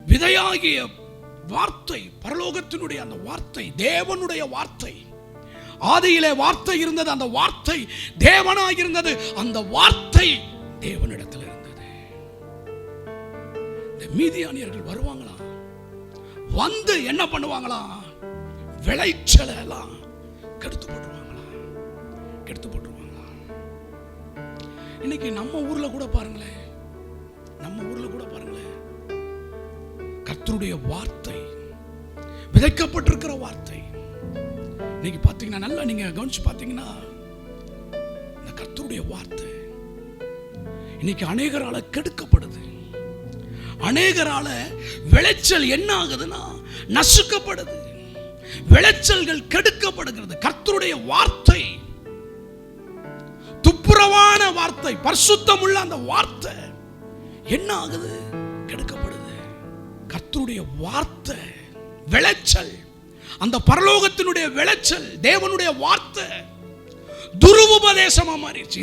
விதையாகிய வார்த்தை, பரலோகத்தினுடைய அந்த வார்த்தை, தேவனுடைய வார்த்தை. ஆதியிலே வார்த்தை இருந்தது, அந்த வார்த்தை தேவனாய் இருந்தது, அந்த வார்த்தை தேவனிடத்தில் இருந்தது. இந்த மீதியானியர்கள் வருவாங்களா, வந்து என்ன பண்ணுவாங்களா, விளைச்சலை எல்லாம் கெடுத்து போட்டுருவாங்களா, கெடுத்து போட்டுருவாங்களா. இன்னைக்கு நம்ம ஊர்ல கூட பாருங்களேன், நம்ம ஊர்ல கூட பாருங்களேன், கர்த்தருடைய வார்த்தை, விதைக்கப்பட்டிருக்கிற வார்த்தை இன்னைக்கு பாத்தீங்கன்னா, நல்லா நீங்க கவனிச்சு பாத்தீங்கன்னா, இந்த கர்த்தருடைய வார்த்தை இன்னைக்கு அநேகரால கெடுக்கப்படுது. அநேகரால விளைச்சல் என்ன ஆகுதுன்னா நசுக்கப்படுது, விளைச்சல்கள் கெடுக்கப்படுகிறது. கர்த்தருடைய வார்த்தை, துப்புரவான வார்த்தை, பரிசுத்தம் உள்ள அந்த வார்த்தை என்ன ஆகுது, கெடுக்கப்படுது. கர்த்தருடைய வார்த்தை விளைச்சல், அந்த பரலோகத்தினுடைய விளைச்சல், தேவனுடைய வார்த்தை துருவுபதேசமா மாறிடுச்சு.